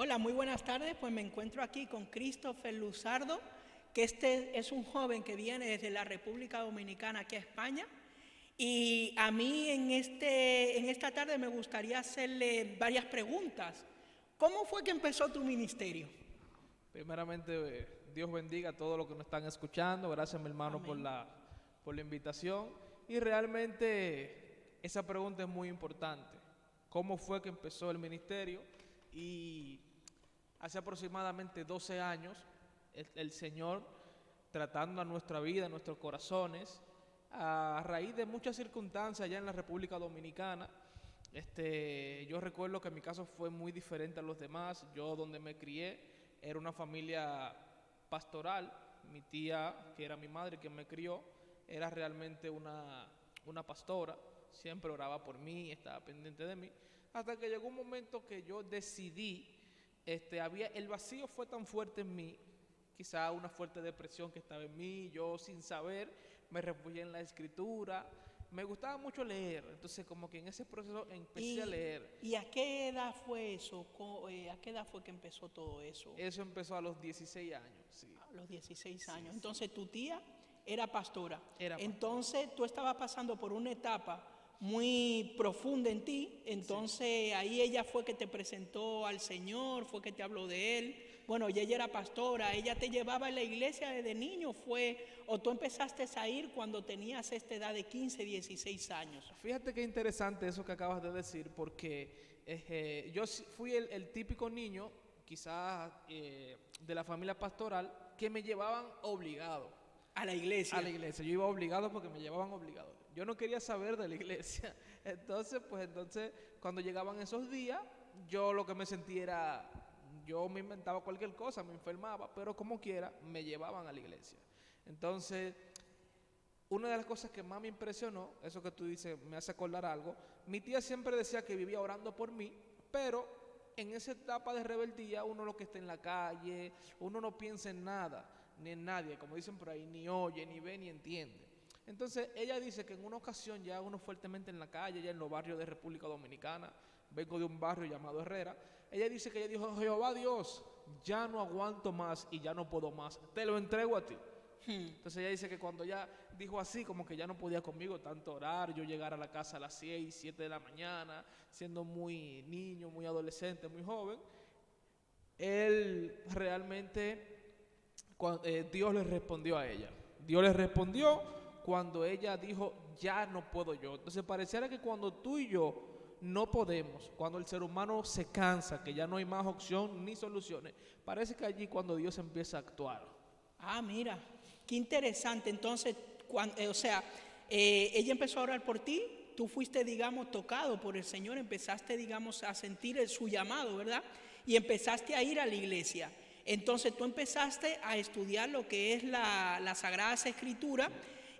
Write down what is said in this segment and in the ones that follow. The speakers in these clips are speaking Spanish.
Hola, muy buenas tardes. Pues me encuentro aquí con Christopher Luzardo, que este es un joven que viene desde la República Dominicana aquí a España. Y a mí en esta tarde me gustaría hacerle varias preguntas. ¿Cómo fue que empezó tu ministerio? Primeramente, Dios bendiga a todos los que nos están escuchando. Gracias, mi hermano, por Amén. la invitación. Y realmente esa pregunta es muy importante. ¿Cómo fue que empezó el ministerio? Y hace aproximadamente 12 años, el Señor tratando a nuestra vida, a nuestros corazones, a raíz de muchas circunstancias allá en la República Dominicana. Yo recuerdo que mi caso fue muy diferente a los demás. Yo donde me crié era una familia pastoral. Mi tía, que era mi madre, que me crió, era realmente una pastora. Siempre oraba por mí, estaba pendiente de mí. Hasta que llegó un momento que yo decidí, el vacío fue tan fuerte en mí, quizá una fuerte depresión que estaba en mí, yo sin saber me refugié en la escritura. Me gustaba mucho leer, entonces como que en ese proceso empecé a ¿Y, leer. y a qué edad fue eso? ¿A qué edad fue que empezó todo eso? Eso empezó a los 16 años, sí. A los 16 Sí, años. sí. Entonces tu tía era pastora. Era pastora. Entonces tú estabas pasando por una etapa muy profunda en ti. Sí. Entonces ahí ella fue que te presentó al Señor, fue que te habló de Él. Bueno, y ella era pastora, ella te llevaba a la iglesia desde niño, o tú empezaste a ir cuando tenías esta edad de 15, 16 años. Fíjate qué interesante eso que acabas de decir, porque yo fui el típico niño, quizás de la familia pastoral, que me llevaban obligado A la a iglesia. la iglesia. Yo iba obligado porque me llevaban obligado. Yo no quería saber de la iglesia. Entonces, cuando llegaban esos días, yo lo que me sentía era, yo me inventaba cualquier cosa, me enfermaba, pero como quiera, me llevaban a la iglesia. Entonces, una de las cosas que más me impresionó, eso que tú dices, me hace acordar algo, mi tía siempre decía que vivía orando por mí, pero en esa etapa de rebeldía uno lo que está en la calle, uno no piensa en nada, ni en nadie, como dicen por ahí, ni oye, ni ve, ni entiende. Entonces ella dice que en una ocasión ya uno fuertemente en la calle, ya en los barrios de República Dominicana, vengo de un barrio llamado Herrera, ella dice que ella dijo, Jehová Dios, ya no aguanto más y ya no puedo más, te lo entrego a ti. Entonces ella dice que cuando ya dijo así, como que ya no podía conmigo tanto orar, yo llegar a la casa a las 6, 7 de la mañana, siendo muy niño, muy adolescente, muy joven, él realmente, Dios le respondió a ella. Dios le respondió cuando ella dijo, ya no puedo yo. Entonces pareciera que cuando tú y yo no podemos, cuando el ser humano se cansa, que ya no hay más opción ni soluciones, parece que allí cuando Dios empieza a actuar. Ah, mira, qué interesante. Entonces, ella empezó a orar por ti, tú fuiste, digamos, tocado por el Señor, empezaste, digamos, a sentir su llamado, ¿verdad? Y empezaste a ir a la iglesia. Entonces tú empezaste a estudiar lo que es la Sagrada Escritura.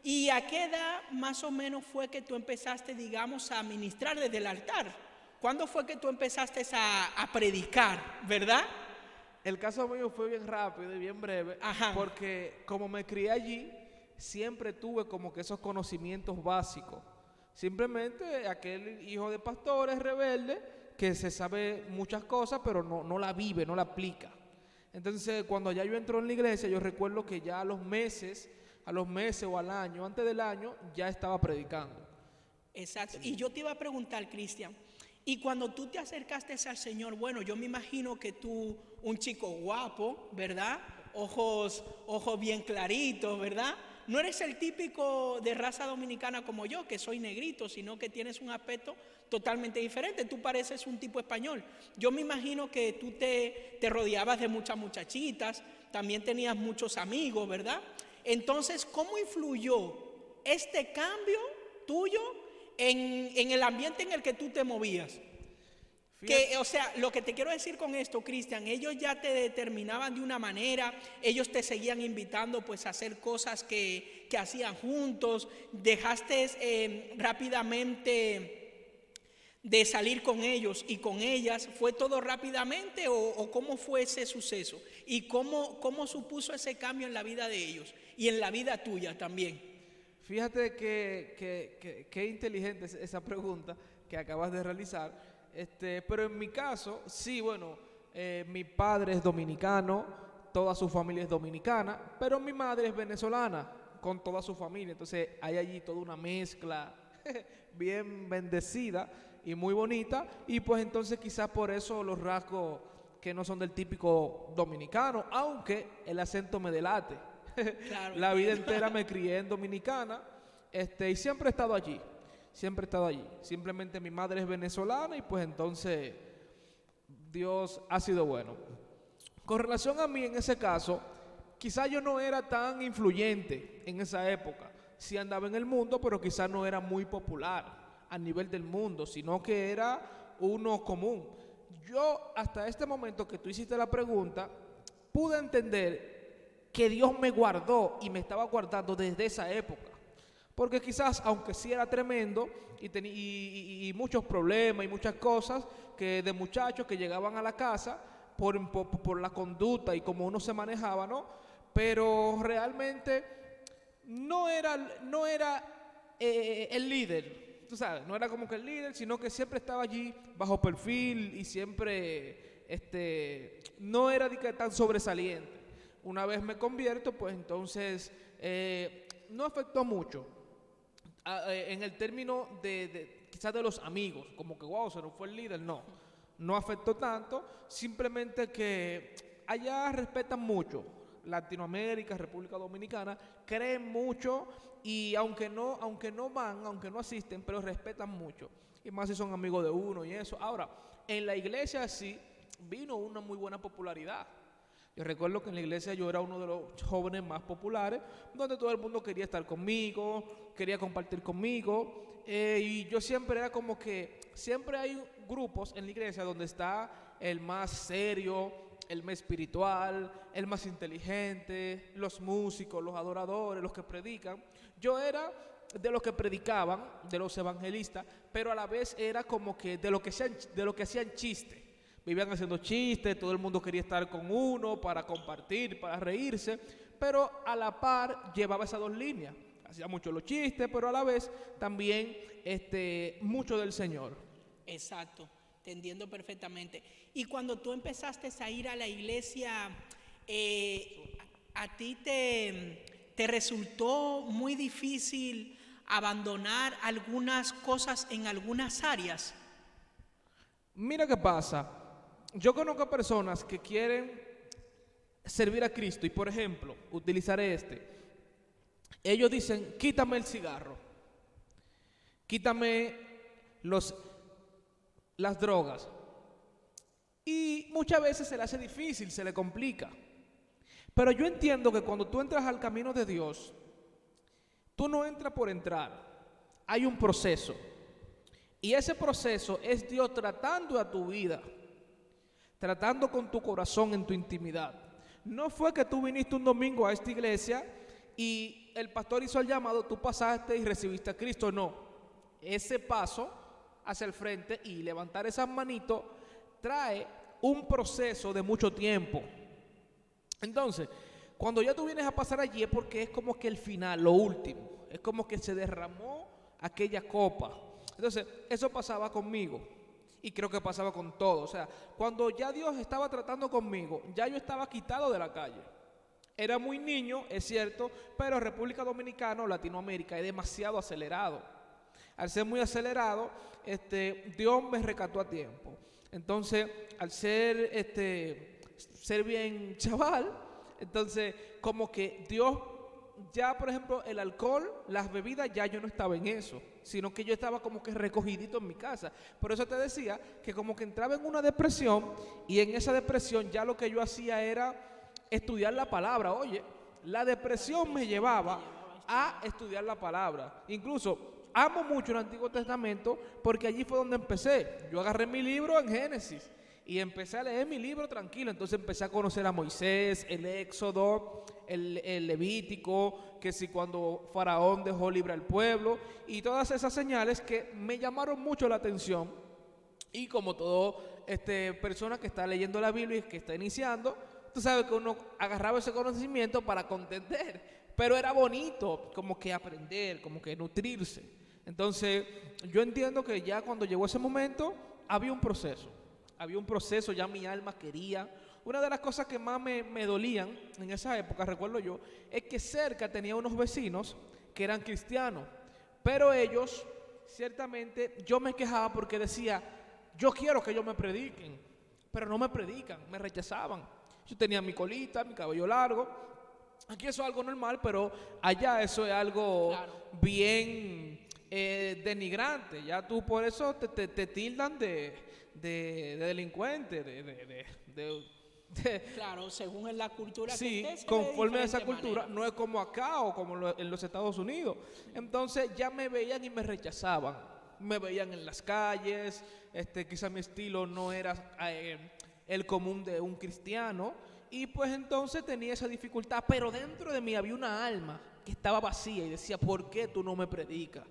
¿Y a qué edad más o menos fue que tú empezaste, digamos, a ministrar desde el altar? ¿Cuándo fue que tú empezaste a predicar, verdad? El caso mío fue bien rápido y bien breve, Ajá. porque como me crié allí, siempre tuve como que esos conocimientos básicos. Simplemente aquel hijo de pastores rebelde que se sabe muchas cosas, pero no la vive, no la aplica. Entonces, cuando ya yo entro en la iglesia, yo recuerdo que ya a los meses o al año, antes del año, ya estaba predicando. Exacto. Y Sí. yo te iba a preguntar, Cristian, y cuando tú te acercaste al Señor, bueno, yo me imagino que tú, un chico guapo, ¿verdad? Ojos bien claritos, ¿verdad? No eres el típico de raza dominicana como yo, que soy negrito, sino que tienes un aspecto totalmente diferente. Tú pareces un tipo español. Yo me imagino que tú te rodeabas de muchas muchachitas, también tenías muchos amigos, ¿verdad? Entonces, ¿cómo influyó este cambio tuyo en el ambiente en el que tú te movías? Fíjate, Lo que te quiero decir con esto, Cristian, ellos ya te determinaban de una manera, ellos te seguían invitando pues a hacer cosas que hacían juntos, dejaste rápidamente de salir con ellos y con ellas, ¿fue todo rápidamente o cómo fue ese suceso? ¿Y cómo supuso ese cambio en la vida de ellos y en la vida tuya también? fíjate que inteligente es esa pregunta que acabas de realizar. Pero en mi caso, sí, bueno, Mi padre es dominicano, toda su familia es dominicana, pero mi madre es venezolana con toda su familia. Entonces hay allí toda una mezcla bien bendecida y muy bonita. Y pues entonces quizás por eso los rasgos que no son del típico dominicano, aunque el acento me delate. Claro, La vida entiendo. entera me crié en Dominicana, y siempre he estado allí. Siempre he estado allí. Simplemente mi madre es venezolana y pues entonces Dios ha sido bueno. Con relación a mí en ese caso, quizás yo no era tan influyente en esa época. Sí andaba en el mundo, pero quizás no era muy popular a nivel del mundo, sino que era uno común. Yo hasta este momento que tú hiciste la pregunta, pude entender que Dios me guardó y me estaba guardando desde esa época. Porque quizás, aunque sí era tremendo y muchos problemas y muchas cosas que de muchachos que llegaban a la casa por la conducta y como uno se manejaba, ¿no? Pero realmente no era el líder, tú sabes, no era como que el líder, sino que siempre estaba allí bajo perfil y siempre no era tan sobresaliente. Una vez me convierto, pues entonces no afectó mucho. En el término quizás de los amigos, como que wow, se nos fue el líder, no afectó tanto, simplemente que allá respetan mucho, Latinoamérica, República Dominicana, creen mucho y aunque no asisten, pero respetan mucho, y más si son amigos de uno y eso. Ahora, en la iglesia sí vino una muy buena popularidad. Yo recuerdo que en la iglesia yo era uno de los jóvenes más populares, donde todo el mundo quería estar conmigo, quería compartir conmigo, y yo siempre era como que, siempre hay grupos en la iglesia donde está el más serio, el más espiritual, el más inteligente, los músicos, los adoradores, los que predican. Yo era de los que predicaban, de los evangelistas, pero a la vez era como que de lo que hacían chistes. Vivían haciendo chistes, todo el mundo quería estar con uno para compartir, para reírse, pero a la par llevaba esas dos líneas. Hacía mucho los chistes, pero a la vez también mucho del Señor. Exacto, te entiendo perfectamente. Y cuando tú empezaste a ir a la iglesia, ¿a ti te resultó muy difícil abandonar algunas cosas en algunas áreas? Mira qué pasa. Yo conozco personas que quieren servir a Cristo y, por ejemplo, utilizaré ellos dicen, quítame el cigarro, quítame las drogas. Y muchas veces se le hace difícil, se le complica. Pero yo entiendo que cuando tú entras al camino de Dios, tú no entras por entrar. Hay un proceso. Y ese proceso es Dios tratando a tu vida, tratando con tu corazón en tu intimidad. No fue que tú viniste un domingo a esta iglesia y el pastor hizo el llamado, tú pasaste y recibiste a Cristo. No, ese paso hacia el frente y levantar esas manitos trae un proceso de mucho tiempo. Entonces, cuando ya tú vienes a pasar allí es porque es como que el final, lo último, es como que se derramó aquella copa. Entonces, eso pasaba conmigo y creo que pasaba con todos. O sea, cuando ya Dios estaba tratando conmigo, ya yo estaba quitado de la calle. Era muy niño, es cierto, pero República Dominicana o Latinoamérica es demasiado acelerado. Al ser muy acelerado, Dios me rescató a tiempo. Entonces, al ser bien chaval, entonces como que Dios, ya por ejemplo el alcohol, las bebidas, ya yo no estaba en eso, sino que yo estaba como que recogidito en mi casa. Por eso te decía que como que entraba en una depresión y en esa depresión ya lo que yo hacía era estudiar la palabra. Oye, la depresión me llevaba a estudiar la palabra. Incluso amo mucho el Antiguo Testamento porque allí fue donde empecé. Yo agarré mi libro en Génesis y empecé a leer mi libro tranquilo. Entonces empecé a conocer a Moisés, el Éxodo, el Levítico, que si cuando Faraón dejó libre al pueblo y todas esas señales que me llamaron mucho la atención. Y como todo persona que está leyendo la Biblia y que está iniciando, tú sabes que uno agarraba ese conocimiento para contender, pero era bonito como que aprender, como que nutrirse. Entonces yo entiendo que ya cuando llegó ese momento había un proceso. había un proceso, ya mi alma quería. Una de las cosas que más me dolían en esa época, recuerdo yo, es que cerca tenía unos vecinos que eran cristianos, pero ellos, ciertamente, yo me quejaba porque decía, yo quiero que ellos me prediquen, pero no me predican, me rechazaban. Yo tenía mi colita, mi cabello largo. Aquí eso es algo normal, pero allá eso es algo Claro. bien denigrante. Ya tú por eso te tildan de delincuente, Claro, según en la cultura que sí, esté, se ve de conforme a esa diferente cultura, manera. no es como acá o como en los Estados Unidos. Entonces ya me veían y me rechazaban. Me veían en las calles, quizá mi estilo no era el común de un cristiano, y pues entonces tenía esa dificultad, pero dentro de mí había una alma que estaba vacía y decía, ¿por qué tú no me predicas?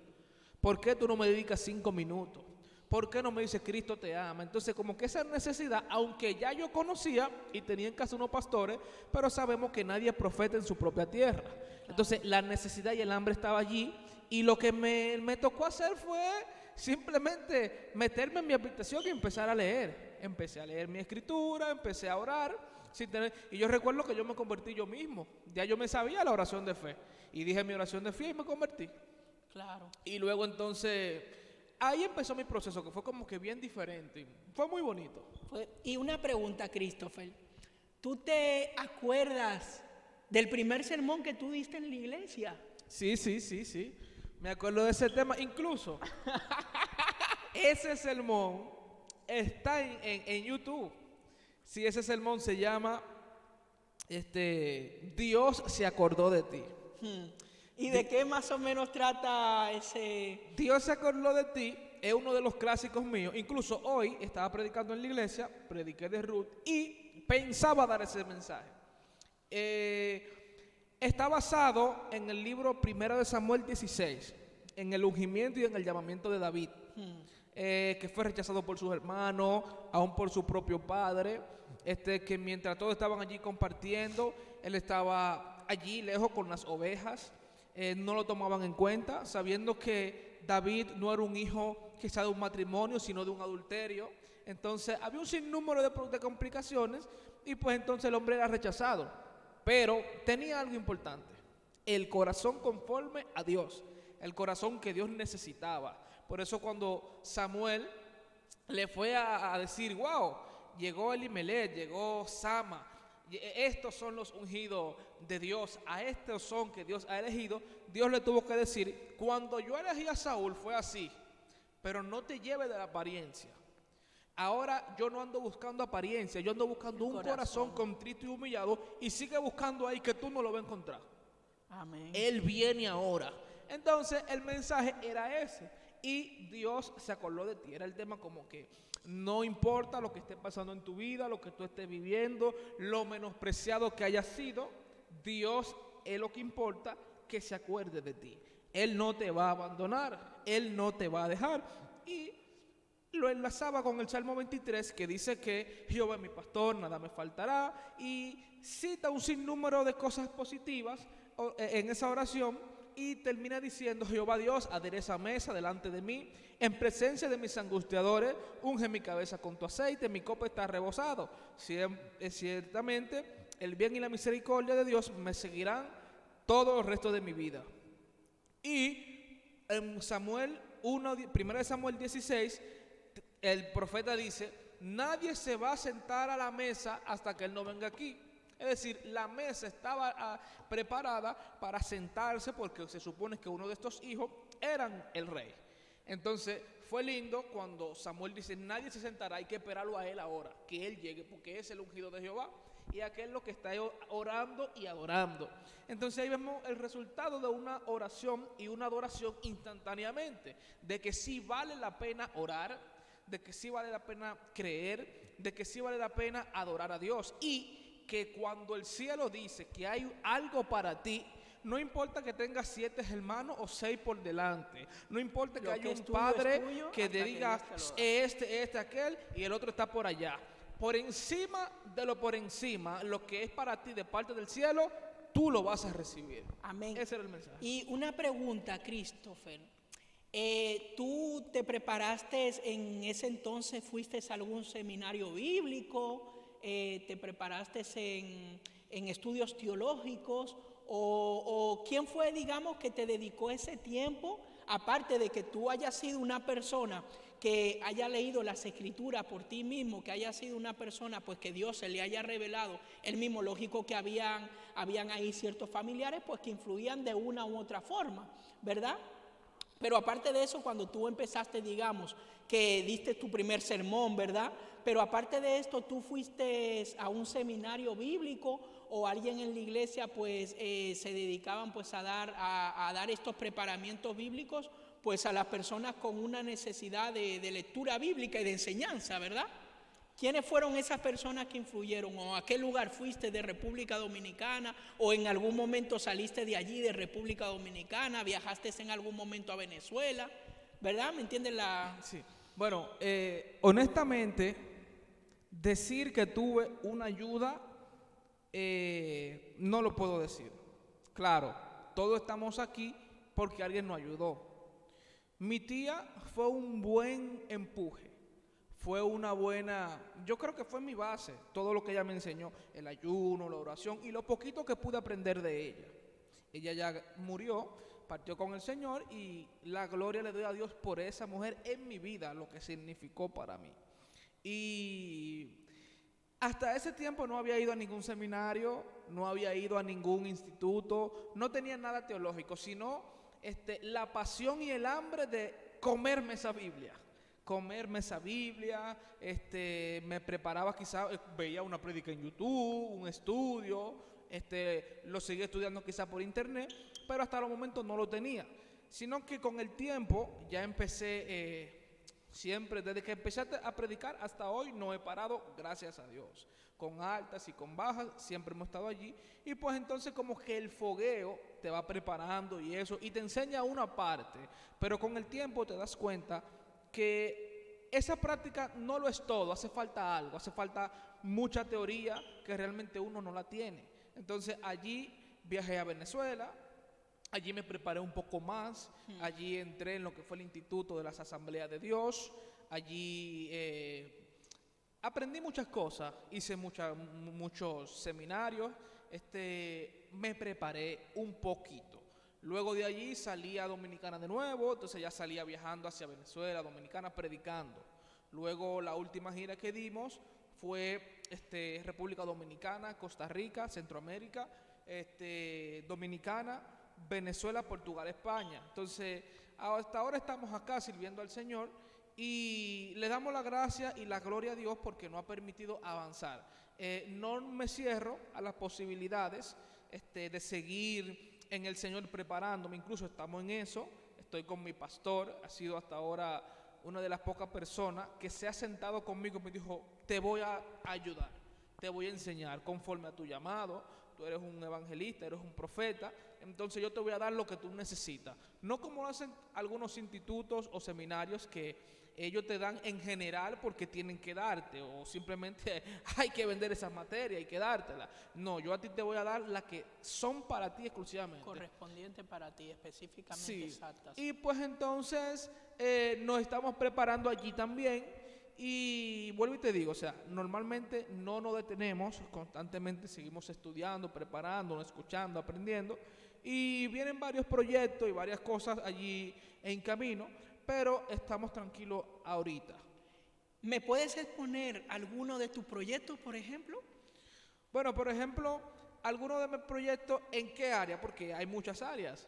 ¿Por qué tú no me dedicas 5 minutos? ¿Por qué no me dices Cristo te ama? Entonces como que esa necesidad, aunque ya yo conocía y tenía en casa unos pastores, pero sabemos que nadie es profeta en su propia tierra. Entonces la necesidad y el hambre estaba allí, y lo que me tocó hacer fue simplemente meterme en mi habitación y empezar a leer. Empecé a leer mi escritura, empecé a orar, y yo recuerdo que yo me convertí yo mismo. Ya yo me sabía la oración de fe, y dije mi oración de fe y me convertí. Claro. Y luego entonces, ahí empezó mi proceso, que fue como que bien diferente. Fue muy bonito. Y una pregunta, Christopher. ¿Tú te acuerdas del primer sermón que tú diste en la iglesia? Sí. Me acuerdo de ese tema. Incluso, ese sermón está en YouTube. Sí, ese sermón se llama Dios se acordó de ti. ¿Y de qué más o menos trata ese? Dios se acordó de ti es uno de los clásicos míos. Incluso hoy estaba predicando en la iglesia, prediqué de Ruth y pensaba dar ese mensaje. Está basado en el libro 1 de Samuel 16, en el ungimiento y en el llamamiento de David, que fue rechazado por sus hermanos, aún por su propio padre, que mientras todos estaban allí compartiendo, él estaba allí lejos con las ovejas. No lo tomaban en cuenta, sabiendo que David no era un hijo quizá de un matrimonio, sino de un adulterio. Entonces había un sinnúmero de complicaciones, y pues entonces el hombre era rechazado. Pero tenía algo importante: el corazón conforme a Dios, el corazón que Dios necesitaba. Por eso cuando Samuel le fue a decir, wow, llegó Elimelech, llegó Sama, estos son los ungidos de Dios, a estos son que Dios ha elegido, Dios le tuvo que decir, cuando yo elegí a Saúl fue así, pero no te lleves de la apariencia. Ahora yo no ando buscando apariencia, yo ando buscando un corazón contrito y humillado, y sigue buscando ahí que tú no lo vas a encontrar. Amén. Él viene ahora. Entonces el mensaje era ese, y Dios se acordó de ti. Era el tema como que no importa lo que esté pasando en tu vida, lo que tú estés viviendo, lo menospreciado que hayas sido, Dios es lo que importa, que se acuerde de ti. Él no te va a abandonar, Él no te va a dejar. Y lo enlazaba con el Salmo 23, que dice que Jehová es mi pastor, nada me faltará, y cita un sinnúmero de cosas positivas en esa oración, y termina diciendo, Jehová Dios, adereza mesa delante de mí, en presencia de mis angustiadores, unge mi cabeza con tu aceite, mi copa está rebosado. Ciertamente el bien y la misericordia de Dios me seguirán todo el resto de mi vida. Y en Samuel 1 de Samuel 16, el profeta dice, nadie se va a sentar a la mesa hasta que él no venga aquí. Es decir, la mesa estaba preparada para sentarse, porque se supone que uno de estos hijos eran el rey. Entonces fue lindo cuando Samuel dice, nadie se sentará, hay que esperarlo a él ahora, que él llegue, porque es el ungido de Jehová, y aquel lo que está orando y adorando. Entonces ahí vemos el resultado de una oración y una adoración instantáneamente, de que sí vale la pena orar, de que sí vale la pena creer, de que sí vale la pena adorar a Dios, y que cuando el cielo dice que hay algo para ti, no importa que tengas 7 hermanos o 6 por delante, no importa que haya un padre que te diga aquel, y el otro está por allá. Por encima de por encima, lo que es para ti de parte del cielo, tú lo vas a recibir. Amén. Ese era el mensaje. Y una pregunta, Christopher. ¿Tú te preparaste en ese entonces, fuiste a algún seminario bíblico? ¿Te preparaste en estudios teológicos? ¿O quién fue, digamos, que te dedicó ese tiempo? Aparte de que tú hayas sido una persona que haya leído las escrituras por ti mismo, que haya sido una persona pues que Dios se le haya revelado, el mismo, lógico que habían ahí ciertos familiares pues que influían de una u otra forma, ¿verdad? Pero aparte de eso, cuando tú empezaste, digamos, que diste tu primer sermón, ¿verdad? Pero aparte de esto, ¿tú fuiste a un seminario bíblico o alguien en la iglesia pues se dedicaban pues a dar estos preparamientos bíblicos pues a las personas con una necesidad de lectura bíblica y de enseñanza, ¿verdad? ¿Quiénes fueron esas personas que influyeron? ¿O a qué lugar fuiste de República Dominicana? ¿O en algún momento saliste de allí, de República Dominicana? ¿Viajaste en algún momento a Venezuela? ¿Verdad? ¿Me entiendes la...? Sí. Bueno, honestamente, decir que tuve una ayuda, no lo puedo decir. Claro, todos estamos aquí porque alguien nos ayudó. Mi tía fue un buen empuje, fue una buena, yo creo que fue mi base, todo lo que ella me enseñó, el ayuno, la oración y lo poquito que pude aprender de ella. Ella ya murió, partió con el Señor y la gloria le doy a Dios por esa mujer en mi vida, lo que significó para mí. Y hasta ese tiempo no había ido a ningún seminario, no había ido a ningún instituto, no tenía nada teológico, sino la pasión y el hambre de comerme esa Biblia. Me preparaba quizá, veía una prédica en YouTube, un estudio, lo seguía estudiando quizá por internet, pero hasta los momentos no lo tenía. Sino que con el tiempo ya empecé, siempre, desde que empecé a predicar hasta hoy, no he parado, gracias a Dios. Con altas y con bajas, siempre hemos estado allí. Y pues entonces como que el fogueo te va preparando y eso, y te enseña una parte. Pero con el tiempo te das cuenta que esa práctica no lo es todo, hace falta algo, hace falta mucha teoría que realmente uno no la tiene. Entonces allí viajé a Venezuela, allí me preparé un poco más, allí entré en lo que fue el Instituto de las Asambleas de Dios, allí aprendí muchas cosas, hice muchos seminarios, me preparé un poquito. Luego de allí salí a Dominicana de nuevo, entonces ya salía viajando hacia Venezuela, Dominicana, predicando. Luego la última gira que dimos fue República Dominicana, Costa Rica, Centroamérica, Dominicana, Venezuela, Portugal, España. Entonces, hasta ahora estamos acá sirviendo al Señor y le damos la gracia y la gloria a Dios porque nos ha permitido avanzar. No me cierro a las posibilidades de seguir en el Señor preparándome, incluso estamos en eso. Estoy con mi pastor, ha sido hasta ahora una de las pocas personas que se ha sentado conmigo y me dijo, te voy a ayudar, te voy a enseñar conforme a tu llamado. Tú eres un evangelista, eres un profeta, entonces yo te voy a dar lo que tú necesitas. No como lo hacen algunos institutos o seminarios que ellos te dan en general porque tienen que darte, o simplemente hay que vender esas materias, hay que dártelas. No, yo a ti te voy a dar las que son para ti exclusivamente. Correspondiente para ti, específicamente, sí, exactas. Y pues entonces nos estamos preparando allí también. Y vuelvo y te digo, o sea, normalmente no nos detenemos, constantemente seguimos estudiando, preparándonos, escuchando, aprendiendo. Y vienen varios proyectos y varias cosas allí en camino, pero estamos tranquilos ahorita. ¿Me puedes exponer alguno de tus proyectos, por ejemplo? Bueno, por ejemplo, algunos de mis proyectos, ¿en qué área? Porque hay muchas áreas.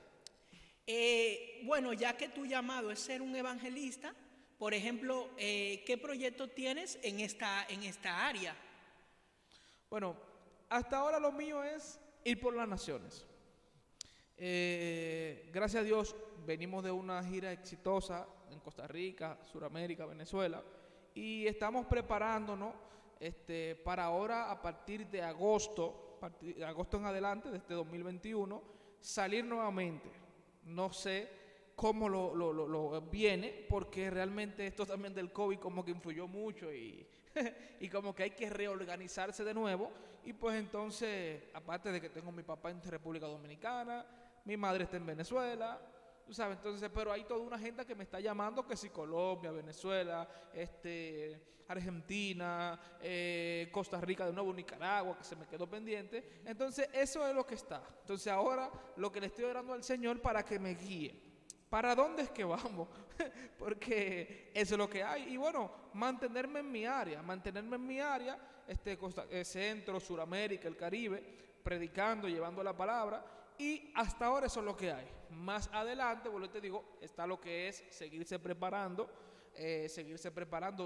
Bueno, ya que tu llamado es ser un evangelista, por ejemplo, ¿qué proyecto tienes en esta área? Bueno, hasta ahora lo mío es ir por las naciones. Gracias a Dios venimos de una gira exitosa en Costa Rica, Sudamérica, Venezuela, y estamos preparándonos para ahora a partir de agosto en adelante, desde 2021, salir nuevamente. No sé cómo lo viene, porque realmente esto también del COVID como que influyó mucho y como que hay que reorganizarse de nuevo. Y pues entonces, aparte de que tengo mi papá en República Dominicana, mi madre está en Venezuela, tú sabes, entonces, pero hay toda una gente que me está llamando, que si Colombia, Venezuela, Argentina, Costa Rica, de nuevo Nicaragua, que se me quedó pendiente. Entonces, eso es lo que está. Entonces, ahora lo que le estoy orando al Señor para que me guíe. ¿Para dónde es que vamos? Porque eso es lo que hay. Y bueno, mantenerme en mi área, Centro, Suramérica, el Caribe, predicando, llevando la palabra. Y hasta ahora eso es lo que hay. Más adelante, bueno, te digo, está lo que es seguirse preparando,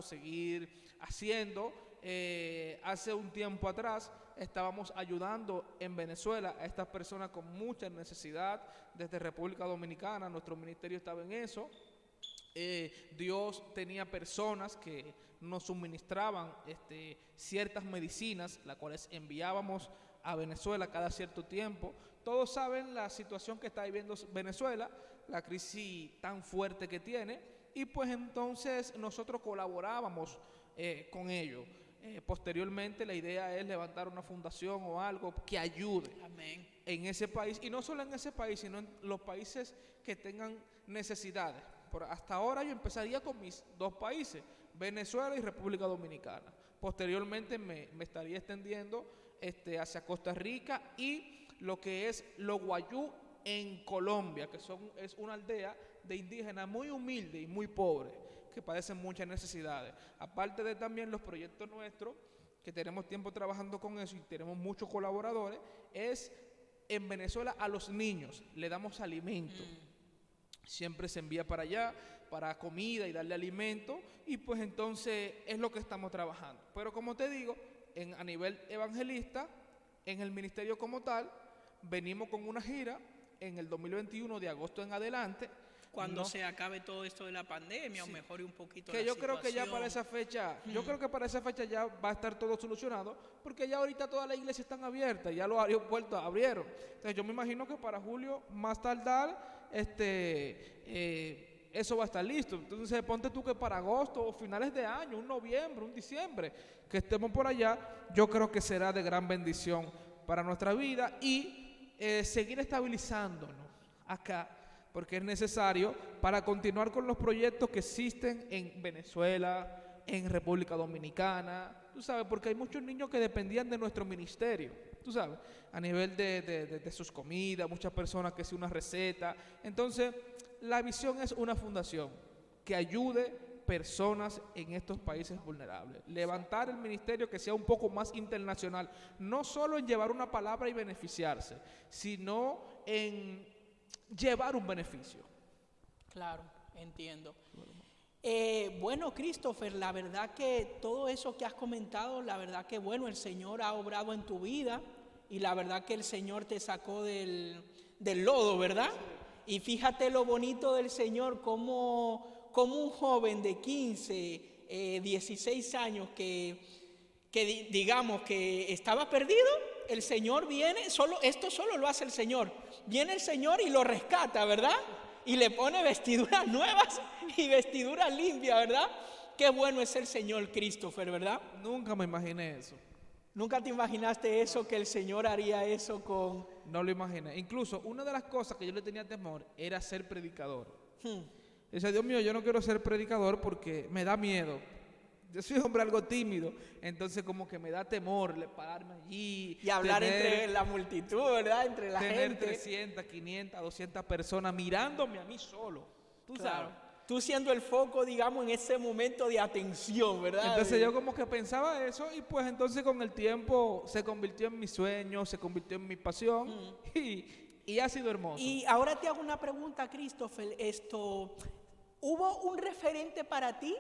seguir haciendo. Hace un tiempo atrás estábamos ayudando en Venezuela a estas personas con mucha necesidad desde República Dominicana. Nuestro ministerio estaba en eso. Dios tenía personas que nos suministraban ciertas medicinas, las cuales enviábamos a Venezuela cada cierto tiempo. Todos saben la situación que está viviendo Venezuela, la crisis tan fuerte que tiene, y pues entonces nosotros colaborábamos con ellos. Posteriormente la idea es levantar una fundación o algo que ayude. Amén. En ese país, y no solo en ese país, sino en los países que tengan necesidades. Hasta ahora yo empezaría con mis dos países, Venezuela y República Dominicana. Posteriormente me estaría extendiendo hacia Costa Rica y lo que es Los Guayú en Colombia, que es una aldea de indígenas muy humilde y muy pobre, que padecen muchas necesidades. Aparte de también los proyectos nuestros, que tenemos tiempo trabajando con eso y tenemos muchos colaboradores, es en Venezuela a los niños le damos alimento. Siempre se envía para allá, para comida y darle alimento, y pues entonces es lo que estamos trabajando. Pero como te digo, a nivel evangelista, en el ministerio como tal, venimos con una gira en el 2021 de agosto en adelante. Cuando se acabe todo esto de la pandemia, sí, o mejore un poquito la yo situación. creo que ya para esa fecha, ya va a estar todo solucionado, porque ya ahorita todas las iglesias están abiertas, ya los aeropuertos abrieron. Entonces yo me imagino que para julio, más tardar, eso va a estar listo. Entonces ponte tú que para agosto o finales de año, un noviembre, un diciembre, que estemos por allá, yo creo que será de gran bendición para nuestra vida y seguir estabilizándonos acá, porque es necesario para continuar con los proyectos que existen en Venezuela, en República Dominicana, tú sabes, porque hay muchos niños que dependían de nuestro ministerio, tú sabes, a nivel de sus comidas, muchas personas que hacen una receta. Entonces, la visión es una fundación que ayude personas en estos países vulnerables. Levantar el ministerio que sea un poco más internacional, no solo en llevar una palabra y beneficiarse, sino en llevar un beneficio. Claro, entiendo. Bueno, Christopher, la verdad que todo eso que has comentado, la verdad que bueno, el Señor ha obrado en tu vida y la verdad que el Señor te sacó del lodo, ¿verdad? Y fíjate lo bonito del Señor, como un joven de 15, 16 años que digamos que estaba perdido, el Señor viene, esto solo lo hace el Señor. Viene el Señor y lo rescata, ¿verdad? Y le pone vestiduras nuevas y vestiduras limpias, ¿verdad? Qué bueno es el Señor Christopher, ¿verdad? Nunca me imaginé eso. ¿Nunca te imaginaste eso, que el Señor haría eso con...? No lo imaginé. Incluso una de las cosas que yo le tenía temor era ser predicador. Decía, Dios mío, yo no quiero ser predicador porque me da miedo. Yo soy un hombre algo tímido, entonces como que me da temor pararme allí. Y hablar entre la multitud, ¿verdad? Entre la gente. Tener 300, 500, 200 personas mirándome a mí solo. Tú claro, sabes. Tú siendo el foco, digamos, en ese momento de atención, ¿verdad? Entonces yo como que pensaba eso y pues entonces con el tiempo se convirtió en mi sueño, se convirtió en mi pasión y ha sido hermoso. Y ahora te hago una pregunta, Christopher. ¿Hubo un referente para ti?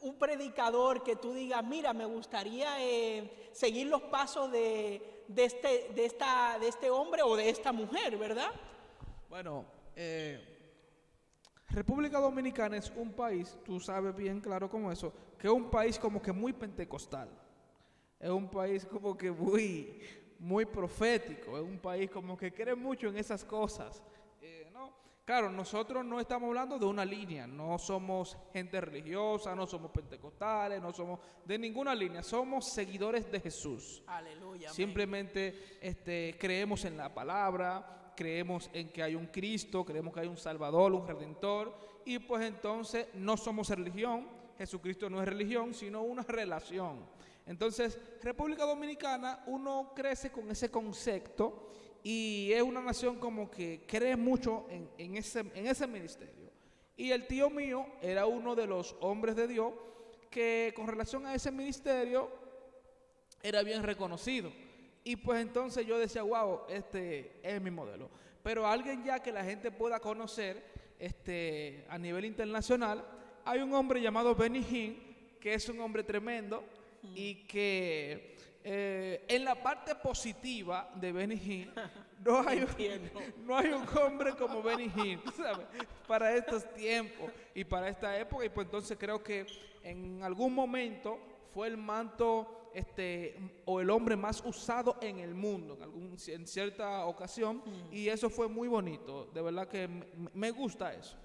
Un predicador que tú digas, mira, me gustaría seguir los pasos de este hombre o de esta mujer, ¿verdad? Bueno, República Dominicana es un país, tú sabes bien claro como eso, que es un país como que muy pentecostal. Es un país como que muy profético, es un país como que cree mucho en esas cosas. Claro, nosotros no estamos hablando de una línea, no somos gente religiosa, no somos pentecostales, no somos de ninguna línea, somos seguidores de Jesús. Aleluya. Simplemente creemos en la palabra, creemos en que hay un Cristo, creemos que hay un Salvador, un Redentor, y pues entonces no somos religión. Jesucristo no es religión, sino una relación. Entonces, República Dominicana, uno crece con ese concepto y es una nación como que cree mucho en ese ministerio. Y el tío mío era uno de los hombres de Dios que con relación a ese ministerio era bien reconocido. Y pues entonces yo decía, wow, este es mi modelo. Pero alguien ya que la gente pueda conocer a nivel internacional, hay un hombre llamado Benny Hinn, que es un hombre tremendo y que en la parte positiva de Benny Hinn no hay un hombre como Benny Hinn, ¿sabes? Para estos tiempos y para esta época. Y pues entonces creo que en algún momento fue el manto o el hombre más usado en el mundo en cierta ocasión, y eso fue muy bonito. De verdad que me gusta eso.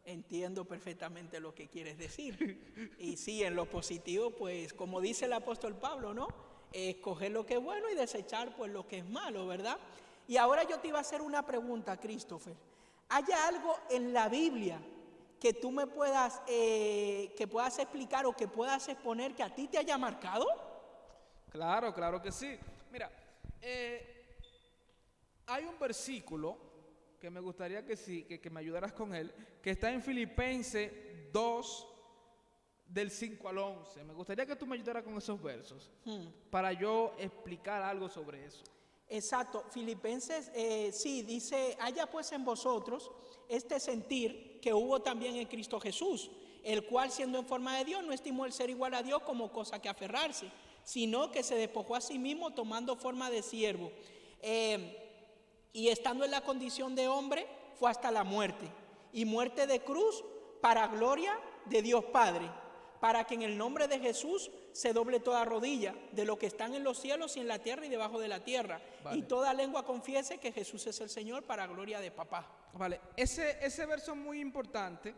Entiendo perfectamente lo que quieres decir. Y sí, en lo positivo, pues como dice el apóstol Pablo, ¿no? Escoger lo que es bueno y desechar pues lo que es malo, ¿verdad? Y ahora yo te iba a hacer una pregunta, Christopher. ¿Hay algo en la Biblia que tú me puedas explicar o que puedas exponer que a ti te haya marcado? Claro que sí. Mira, hay un versículo que me gustaría que me ayudaras con él, que está en Filipenses 2, del 5 al 11. Me gustaría que tú me ayudaras con esos versos, para yo explicar algo sobre eso. Exacto, Filipenses, sí, dice, haya pues en vosotros este sentir que hubo también en Cristo Jesús, el cual siendo en forma de Dios no estimó el ser igual a Dios como cosa que aferrarse, sino que se despojó a sí mismo tomando forma de siervo. Y estando en la condición de hombre, fue hasta la muerte, y muerte de cruz para gloria de Dios Padre, para que en el nombre de Jesús se doble toda rodilla de lo que están en los cielos y en la tierra y debajo de la tierra, y toda lengua confiese que Jesús es el Señor para gloria de Papá. Vale, ese verso es muy importante,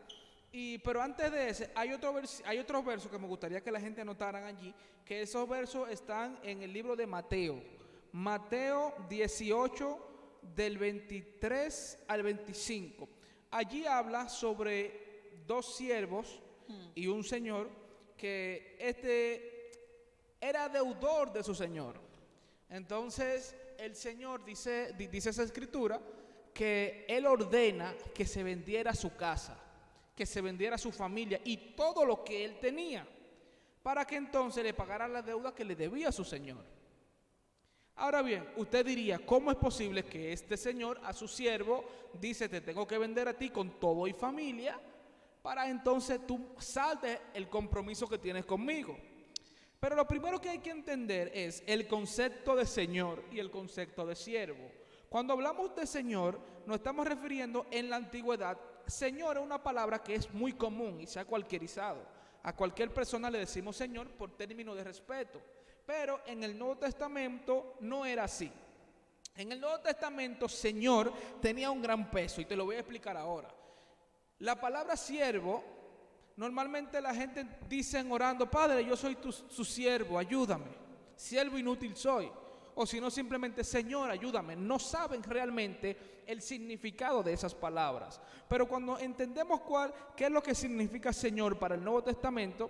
pero antes de ese hay otros versos que me gustaría que la gente anotaran allí, que esos versos están en el libro de Mateo 18, del 23 al 25. Allí habla sobre dos siervos y un señor que era deudor de su señor. Entonces el señor dice esa escritura que él ordena que se vendiera su casa, que se vendiera su familia y todo lo que él tenía, para que entonces le pagara la deuda que le debía a su señor. Ahora bien, usted diría, ¿cómo es posible que este señor a su siervo dice, te tengo que vender a ti con todo y familia, para entonces tú saltes el compromiso que tienes conmigo? Pero lo primero que hay que entender es el concepto de señor y el concepto de siervo. Cuando hablamos de señor, nos estamos refiriendo en la antigüedad. Señor es una palabra que es muy común y se ha cualquierizado. A cualquier persona le decimos señor por término de respeto. Pero en el Nuevo Testamento no era así. En el Nuevo Testamento, Señor tenía un gran peso, y te lo voy a explicar ahora. La palabra siervo, normalmente la gente dice orando, Padre, yo soy su siervo, ayúdame. Siervo inútil soy. O si no, simplemente, Señor, ayúdame. No saben realmente el significado de esas palabras. Pero cuando entendemos qué es lo que significa Señor para el Nuevo Testamento,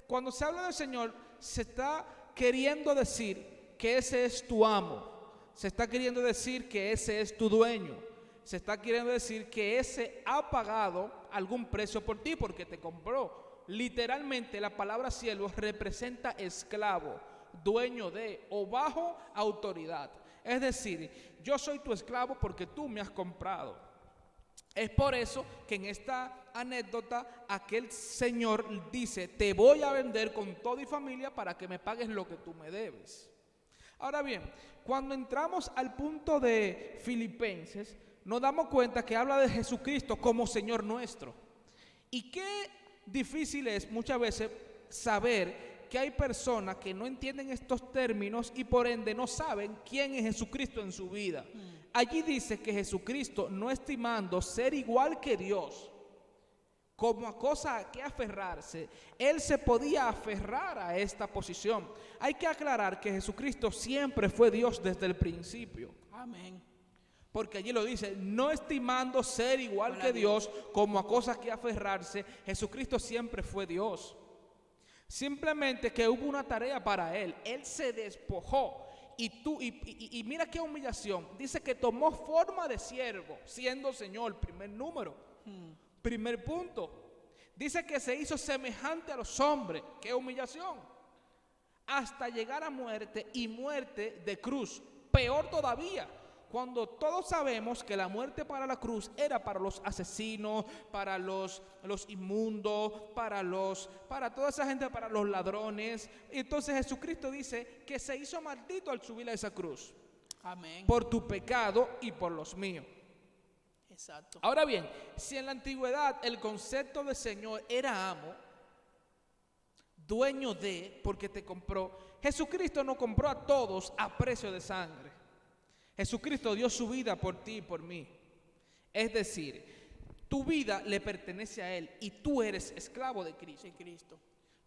cuando se habla del Señor, se está queriendo decir que ese es tu amo. Se está queriendo decir que ese es tu dueño. Se está queriendo decir que ese ha pagado algún precio por ti porque te compró. Literalmente la palabra siervo representa esclavo, dueño de o bajo autoridad. Es decir, yo soy tu esclavo porque tú me has comprado. Es por eso que en esta anécdota aquel señor dice, te voy a vender con todo y familia para que me pagues lo que tú me debes. Ahora bien, cuando entramos al punto de Filipenses, nos damos cuenta que habla de Jesucristo como Señor nuestro. Y qué difícil es muchas veces saber que hay personas que no entienden estos términos y por ende no saben quién es Jesucristo en su vida. Allí dice que Jesucristo, no estimando ser igual que Dios, como a cosa a que aferrarse, Él se podía aferrar a esta posición. Hay que aclarar que Jesucristo siempre fue Dios desde el principio. Amén. Porque allí lo dice, no estimando ser igual que Dios como a cosas que aferrarse, Jesucristo siempre fue Dios. Simplemente que hubo una tarea para Él. Él se despojó. Y mira qué humillación. Dice que tomó forma de siervo, siendo Señor, primer número. Primer punto. Dice que se hizo semejante a los hombres. Qué humillación. Hasta llegar a muerte, y muerte de cruz. Peor todavía, cuando todos sabemos que la muerte para la cruz era para los asesinos, para los inmundos, para toda esa gente, para los ladrones. Entonces Jesucristo dice que se hizo maldito al subir a esa cruz. Amén. Por tu pecado y por los míos. Exacto. Ahora bien, si en la antigüedad el concepto de Señor era amo, dueño de, porque te compró, Jesucristo no compró a todos a precio de sangre. Jesucristo dio su vida por ti y por mí. Es decir, tu vida le pertenece a Él y tú eres esclavo de Cristo. Sí, Cristo.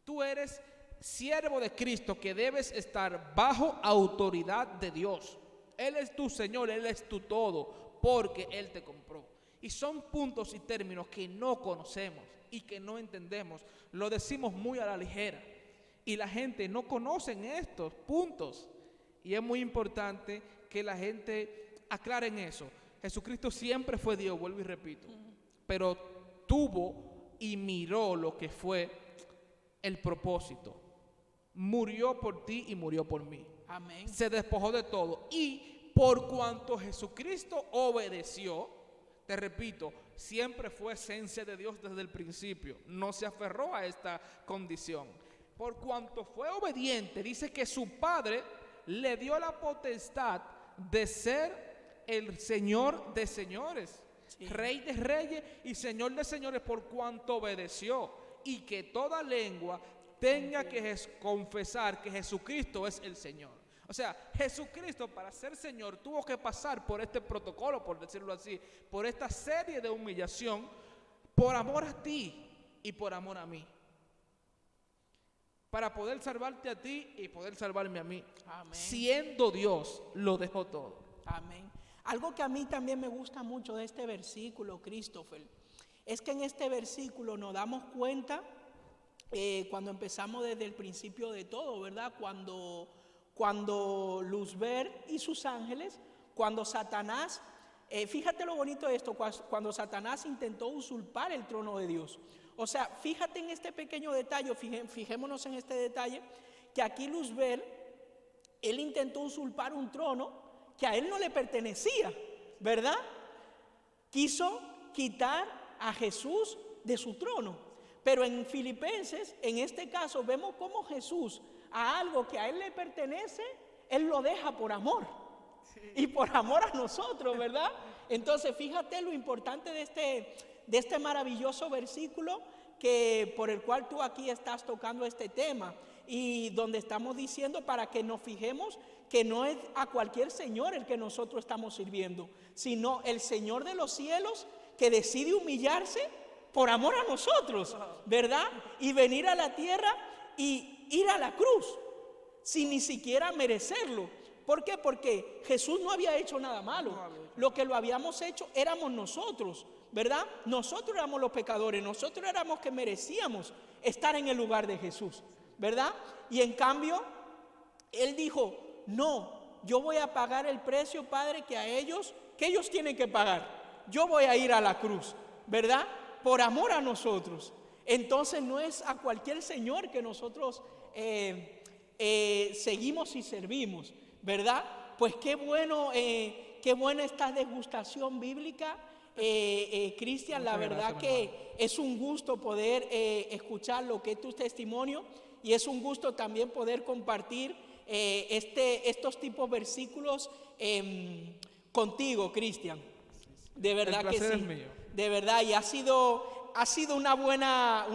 Tú eres siervo de Cristo que debes estar bajo autoridad de Dios. Él es tu Señor, Él es tu todo, porque Él te compró. Y son puntos y términos que no conocemos y que no entendemos. Lo decimos muy a la ligera. Y la gente no conoce estos puntos. Y es muy importante que la gente aclare en eso. Jesucristo siempre fue Dios, vuelvo y repito. Pero tuvo y miró lo que fue el propósito. Murió por ti y murió por mí. Amén. Se despojó de todo. Y por cuanto Jesucristo obedeció, te repito, siempre fue esencia de Dios desde el principio. No se aferró a esta condición. Por cuanto fue obediente, dice que su Padre le dio la potestad de ser el Señor de señores, sí, Rey de reyes y Señor de señores, por cuanto obedeció, y que toda lengua tenga que confesar que Jesucristo es el Señor. O sea, Jesucristo, para ser Señor, tuvo que pasar por este protocolo, por decirlo así, por esta serie de humillación, por amor a ti y por amor a mí, para poder salvarte a ti y poder salvarme a mí. Amén. Siendo Dios, lo dejó todo. Amén. Algo que a mí también me gusta mucho de este versículo, Christopher, es que en este versículo nos damos cuenta, cuando empezamos desde el principio de todo, ¿verdad? Cuando Luzbel y sus ángeles, cuando Satanás, fíjate lo bonito de esto, cuando Satanás intentó usurpar el trono de Dios. O sea, fíjate en este pequeño detalle, fijémonos en este detalle, que aquí Luzbel, él intentó usurpar un trono que a él no le pertenecía, ¿verdad? Quiso quitar a Jesús de su trono. Pero en Filipenses, en este caso, vemos cómo Jesús, a algo que a Él le pertenece, Él lo deja por amor. Sí. Y por amor a nosotros, ¿verdad? Entonces, fíjate lo importante de este maravilloso versículo por el cual tú aquí estás tocando este tema. Y donde estamos diciendo para que nos fijemos que no es a cualquier Señor el que nosotros estamos sirviendo, sino el Señor de los cielos que decide humillarse por amor a nosotros, ¿verdad? Y venir a la tierra y ir a la cruz sin ni siquiera merecerlo. ¿Por qué? Porque Jesús no había hecho nada malo. Lo que lo habíamos hecho éramos nosotros, ¿verdad? Nosotros éramos los pecadores, nosotros éramos que merecíamos estar en el lugar de Jesús, ¿verdad? Y en cambio, Él dijo, no, yo voy a pagar el precio, Padre, que ellos tienen que pagar. Yo voy a ir a la cruz, ¿verdad? Por amor a nosotros. Entonces no es a cualquier Señor que nosotros seguimos y servimos, ¿verdad? Pues qué buena esta degustación bíblica, Cristian. La verdad que es un gusto poder escuchar lo que es tu testimonio, y es un gusto también poder compartir estos tipos de versículos contigo, Cristian. De verdad que sí. Es mío. De verdad, y ha sido una buena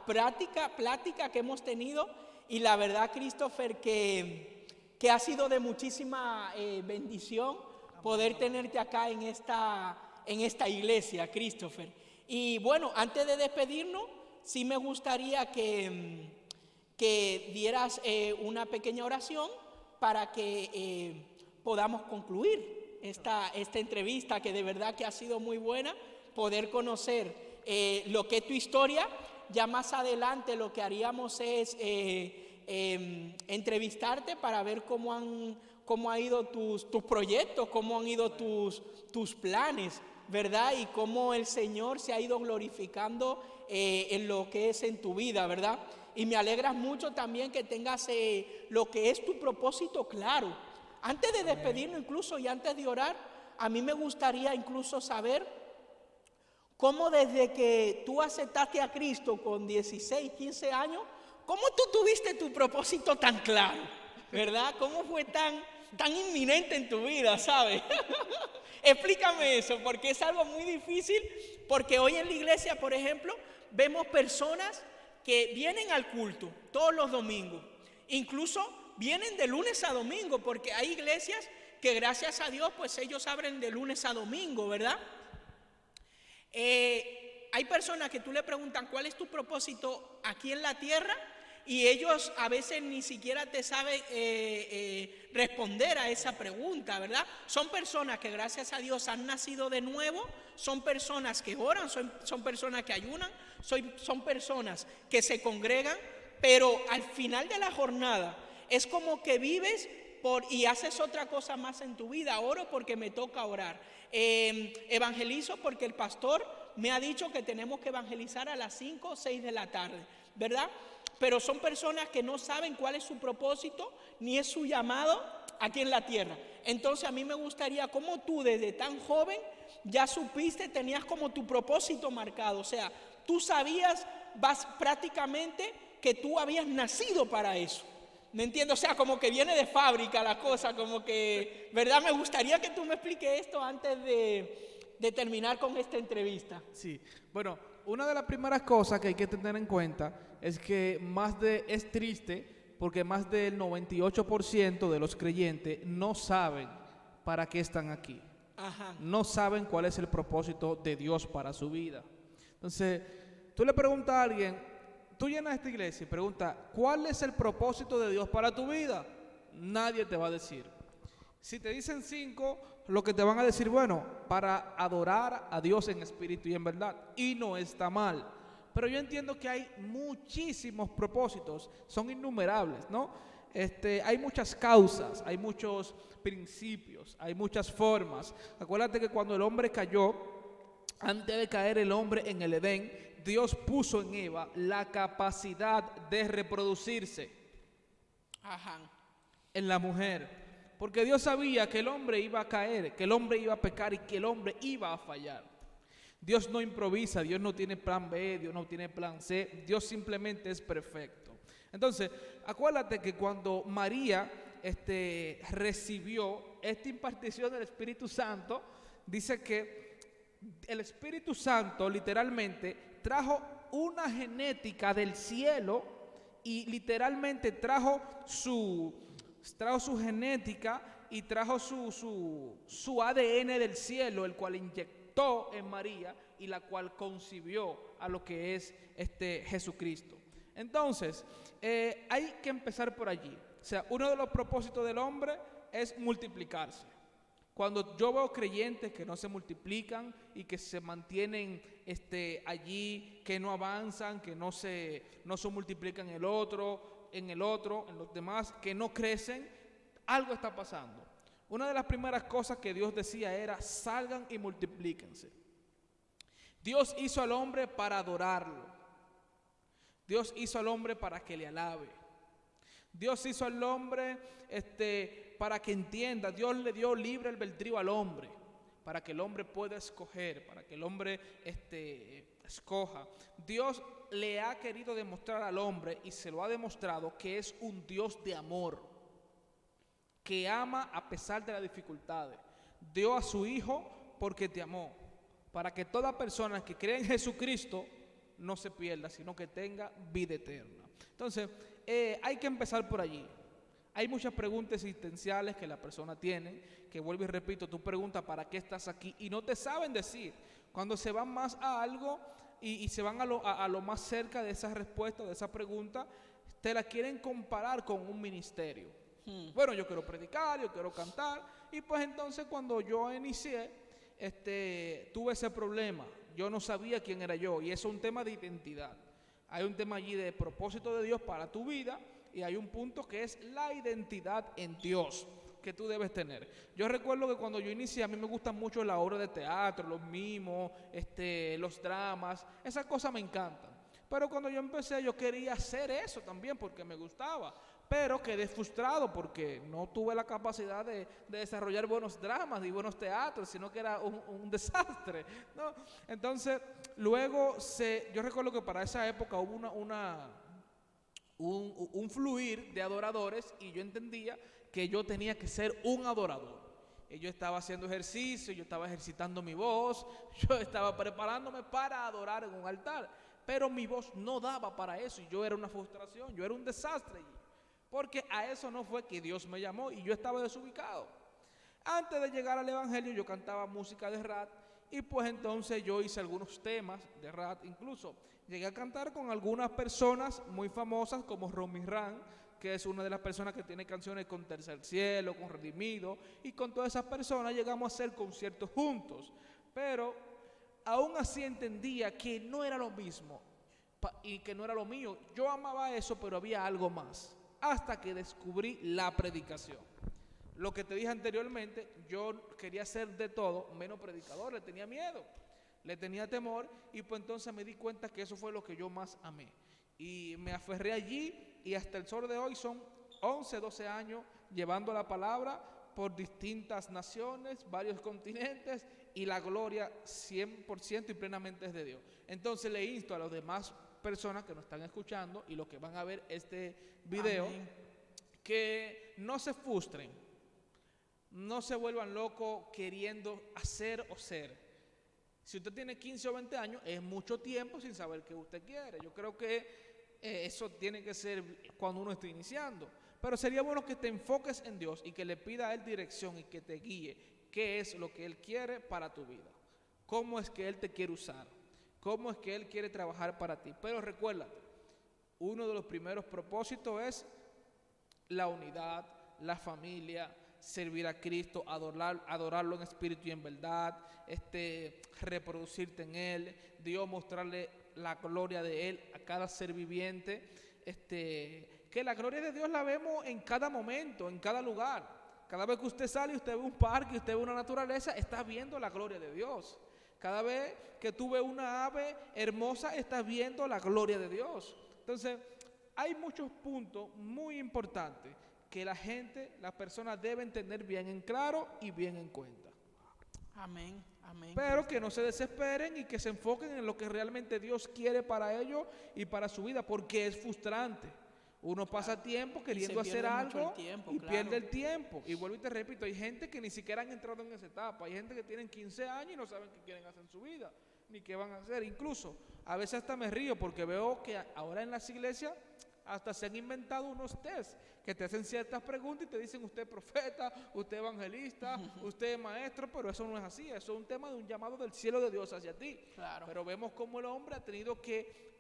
plática que hemos tenido, y la verdad, Christopher, que ha sido de muchísima bendición poder tenerte acá en esta iglesia, Christopher. Y bueno, antes de despedirnos, sí me gustaría que dieras una pequeña oración para que podamos concluir esta entrevista, que de verdad que ha sido muy buena, poder conocer lo que es tu historia. Ya más adelante lo que haríamos es entrevistarte para ver cómo ha ido tus proyectos, cómo han ido tus planes, ¿verdad? Y cómo el Señor se ha ido glorificando en lo que es en tu vida, ¿verdad? Y me alegra mucho también que tengas lo que es tu propósito claro. Antes de despedirnos incluso y antes de orar, a mí me gustaría incluso saber cómo desde que tú aceptaste a Cristo con 16, 15 años, cómo tú tuviste tu propósito tan claro, ¿verdad? ¿Cómo fue tan inminente en tu vida, ¿sabes? Explícame eso, porque es algo muy difícil, porque hoy en la iglesia, por ejemplo, vemos personas que vienen al culto todos los domingos, incluso vienen de lunes a domingo, porque hay iglesias que gracias a Dios, pues ellos abren de lunes a domingo, ¿verdad? Hay personas que tú le preguntan cuál es tu propósito aquí en la tierra y ellos a veces ni siquiera te saben responder a esa pregunta, ¿verdad? Son personas que gracias a Dios han nacido de nuevo, son personas que oran, son personas que ayunan, son personas que se congregan, pero al final de la jornada es como que vives y haces otra cosa más en tu vida. Oro porque me toca orar. Evangelizo porque el pastor me ha dicho que tenemos que evangelizar a las 5 o 6 de la tarde, ¿verdad? Pero son personas que no saben cuál es su propósito ni es su llamado aquí en la tierra. Entonces a mí me gustaría, como tú desde tan joven ya supiste, tenías como tu propósito marcado, o sea, tú sabías prácticamente que tú habías nacido para eso. ¿Me entiendes? O sea, como que viene de fábrica la cosa, como que, ¿verdad? Me gustaría que tú me expliques esto antes de terminar con esta entrevista. Sí, bueno, una de las primeras cosas que hay que tener en cuenta es que es triste porque más del 98% de los creyentes no saben para qué están aquí. Ajá. No saben cuál es el propósito de Dios para su vida. Entonces, tú le preguntas a alguien, tú llenas esta iglesia y preguntas, ¿cuál es el propósito de Dios para tu vida? Nadie te va a decir. Si te dicen 5, lo que te van a decir, bueno, para adorar a Dios en espíritu y en verdad. Y no está mal. Pero yo entiendo que hay muchísimos propósitos, son innumerables, ¿no? Hay muchas causas, hay muchos principios, hay muchas formas. Acuérdate que cuando el hombre cayó, antes de caer el hombre en el Edén, Dios puso en Eva la capacidad de reproducirse. Ajá. En la mujer. Porque Dios sabía que el hombre iba a caer, que el hombre iba a pecar y que el hombre iba a fallar. Dios no improvisa, Dios no tiene plan B, Dios no tiene plan C, Dios simplemente es perfecto. Entonces, acuérdate que cuando María recibió esta impartición del Espíritu Santo, dice que el Espíritu Santo literalmente trajo una genética del cielo y literalmente trajo su genética y trajo su ADN del cielo, el cual inyectó en María y la cual concibió a lo que es Jesucristo. Entonces, hay que empezar por allí. O sea, uno de los propósitos del hombre es multiplicarse. Cuando yo veo creyentes que no se multiplican y que se mantienen allí, que no avanzan, que no se multiplican en los demás, que no crecen, algo está pasando. Una de las primeras cosas que Dios decía era, salgan y multiplíquense. Dios hizo al hombre para adorarlo. Dios hizo al hombre para que le alabe. Dios hizo al hombre para que entienda. Dios le dio libre albedrío al hombre, para que el hombre pueda escoger, para que el hombre escoja. Dios le ha querido demostrar al hombre, y se lo ha demostrado, que es un Dios de amor, que ama a pesar de las dificultades. Dio a su Hijo porque te amó, para que toda persona que cree en Jesucristo no se pierda, sino que tenga vida eterna. Entonces, hay que empezar por allí. Hay muchas preguntas existenciales que la persona tiene, que vuelvo y repito, tú preguntas ¿para qué estás aquí? Y no te saben decir. Cuando se van más a algo y se van a lo más cerca de esa respuesta, de esa pregunta, te la quieren comparar con un ministerio. Bueno, yo quiero predicar, yo quiero cantar. Y pues entonces cuando yo inicié, tuve ese problema. Yo no sabía quién era yo. Y eso es un tema de identidad. Hay un tema allí de propósito de Dios para tu vida. Y hay un punto que es la identidad en Dios que tú debes tener. Yo recuerdo que cuando yo inicié, a mí me gustan mucho las obras de teatro, los mimos, los dramas. Esas cosas me encantan. Pero cuando yo empecé, yo quería hacer eso también porque me gustaba. Pero quedé frustrado porque no tuve la capacidad de desarrollar buenos dramas y buenos teatros, sino que era un desastre, ¿no? Entonces, luego, yo recuerdo que para esa época hubo un fluir de adoradores y yo entendía que yo tenía que ser un adorador. Y yo estaba haciendo ejercicio, yo estaba ejercitando mi voz, yo estaba preparándome para adorar en un altar, pero mi voz no daba para eso y yo era una frustración, yo era un desastre allí. Porque a eso no fue que Dios me llamó y yo estaba desubicado. Antes de llegar al evangelio yo cantaba música de rap y pues entonces yo hice algunos temas de rap. Incluso llegué a cantar con algunas personas muy famosas como Romy Ran, que es una de las personas que tiene canciones con Tercer Cielo, con Redimido, y con todas esas personas llegamos a hacer conciertos juntos. Pero aún así entendía que no era lo mismo y que no era lo mío. Yo amaba eso, pero había algo más. Hasta que descubrí la predicación. Lo que te dije anteriormente, yo quería ser de todo, menos predicador, le tenía miedo, le tenía temor, y pues entonces me di cuenta que eso fue lo que yo más amé. Y me aferré allí, y hasta el sol de hoy son 11, 12 años llevando la palabra por distintas naciones, varios continentes, y la gloria 100% y plenamente es de Dios. Entonces le insto a los demás personas que nos están escuchando y los que van a ver este video, amén, que no se frustren, no se vuelvan locos queriendo hacer o ser. Si usted tiene 15 o 20 años, es mucho tiempo sin saber qué usted quiere. Yo creo que eso tiene que ser cuando uno está iniciando. Pero sería bueno que te enfoques en Dios y que le pida a Él dirección y que te guíe qué es lo que Él quiere para tu vida, cómo es que Él te quiere usar, cómo es que Él quiere trabajar para ti. Pero recuérdate, uno de los primeros propósitos es la unidad, la familia, servir a Cristo, adorarlo en espíritu y en verdad, reproducirte en Él, Dios mostrarle la gloria de Él a cada ser viviente, que la gloria de Dios la vemos en cada momento, en cada lugar. Cada vez que usted sale y usted ve un parque, usted ve una naturaleza, está viendo la gloria de Dios. Cada vez que tú ves una ave hermosa, estás viendo la gloria de Dios. Entonces, hay muchos puntos muy importantes que las personas deben tener bien en claro y bien en cuenta. Amén, amén. Pero que no se desesperen y que se enfoquen en lo que realmente Dios quiere para ellos y para su vida, porque es frustrante. Uno pasa tiempo queriendo hacer algo y pierde el tiempo. Y vuelvo y te repito, hay gente que ni siquiera han entrado en esa etapa. Hay gente que tienen 15 años y no saben qué quieren hacer en su vida, ni qué van a hacer. Incluso, a veces hasta me río porque veo que ahora en las iglesias hasta se han inventado unos test que te hacen ciertas preguntas y te dicen usted es profeta, usted es evangelista, usted es maestro, pero eso no es así. Eso es un tema de un llamado del cielo de Dios hacia ti. Claro. Pero vemos cómo el hombre ha tenido que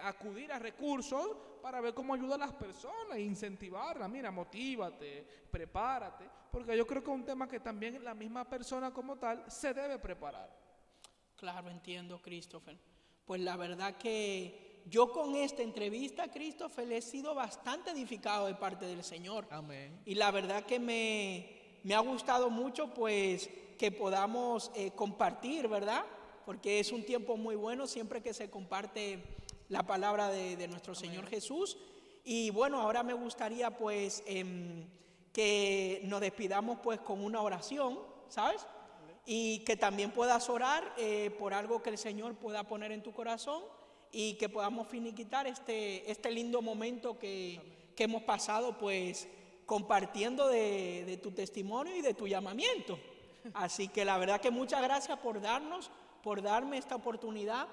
acudir a recursos para ver cómo ayuda a las personas e incentivarlas. Mira, motívate, prepárate, porque yo creo que es un tema que también la misma persona como tal se debe preparar. Claro, entiendo, Christopher. Pues la verdad que yo con esta entrevista, Christopher, he sido bastante edificado de parte del Señor. Amén. Y la verdad que me ha gustado mucho, pues, que podamos compartir, ¿verdad? Porque es un tiempo muy bueno siempre que se comparte la palabra de nuestro Amén. Señor Jesús. Y bueno, ahora me gustaría pues que nos despidamos pues con una oración, ¿sabes? Y que también puedas orar por algo que el Señor pueda poner en tu corazón y que podamos finiquitar este lindo momento que hemos pasado pues compartiendo de tu testimonio y de tu llamamiento. Así que la verdad que muchas gracias por darme esta oportunidad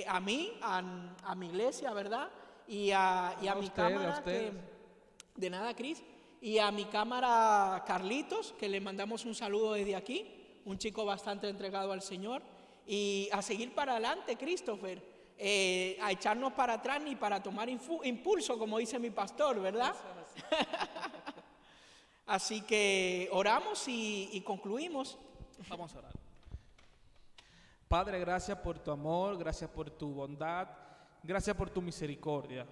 a mí, a mi iglesia, ¿verdad? Y a mi cámara, de nada, Cris, y a mi cámara Carlitos, que le mandamos un saludo desde aquí, un chico bastante entregado al Señor, y a seguir para adelante, Christopher, a echarnos para atrás ni para tomar impulso, como dice mi pastor, ¿verdad? Así que oramos y concluimos. Vamos a orar. Padre, gracias por tu amor, gracias por tu bondad, gracias por tu misericordia.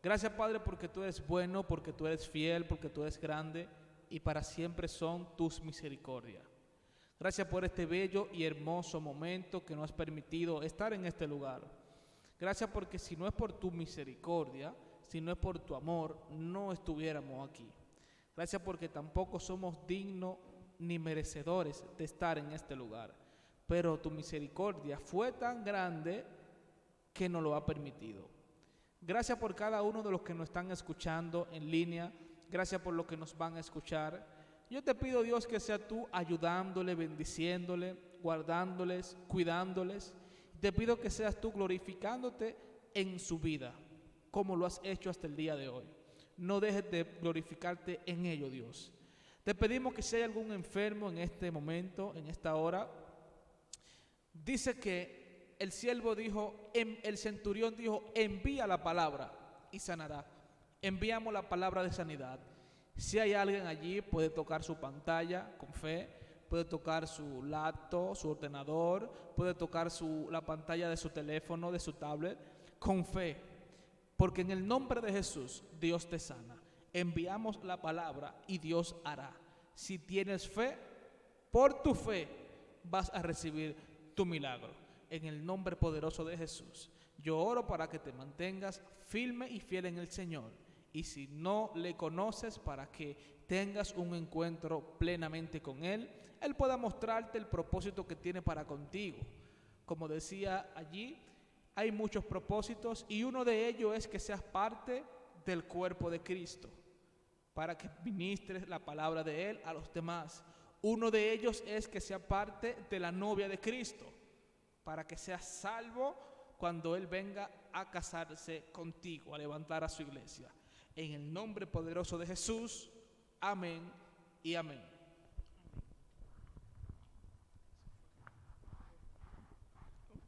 Gracias, Padre, porque tú eres bueno, porque tú eres fiel, porque tú eres grande y para siempre son tus misericordias. Gracias por este bello y hermoso momento que nos has permitido estar en este lugar. Gracias porque si no es por tu misericordia, si no es por tu amor, no estuviéramos aquí. Gracias porque tampoco somos dignos ni merecedores de estar en este lugar. Pero tu misericordia fue tan grande que nos lo ha permitido. Gracias por cada uno de los que nos están escuchando en línea. Gracias por los que nos van a escuchar. Yo te pido, Dios, que sea tú ayudándole, bendiciéndole, guardándoles, cuidándoles. Te pido que seas tú glorificándote en su vida, como lo has hecho hasta el día de hoy. No dejes de glorificarte en ello, Dios. Te pedimos que si hay algún enfermo en este momento, en esta hora, dice que el siervo dijo, el centurión dijo, envía la palabra y sanará. Enviamos la palabra de sanidad. Si hay alguien allí, puede tocar su pantalla con fe, puede tocar su laptop, su ordenador, puede tocar la pantalla de su teléfono, de su tablet, con fe. Porque en el nombre de Jesús, Dios te sana. Enviamos la palabra y Dios hará. Si tienes fe, por tu fe vas a recibir tu milagro. En el nombre poderoso de Jesús, yo oro para que te mantengas firme y fiel en el Señor. Y si no le conoces, para que tengas un encuentro plenamente con Él, Él pueda mostrarte el propósito que tiene para contigo. Como decía allí, hay muchos propósitos y uno de ellos es que seas parte del cuerpo de Cristo, para que ministres la palabra de Él a los demás. Uno de ellos es que sea parte de la novia de Cristo, para que seas salvo cuando Él venga a casarse contigo, a levantar a su iglesia. En el nombre poderoso de Jesús, amén y amén.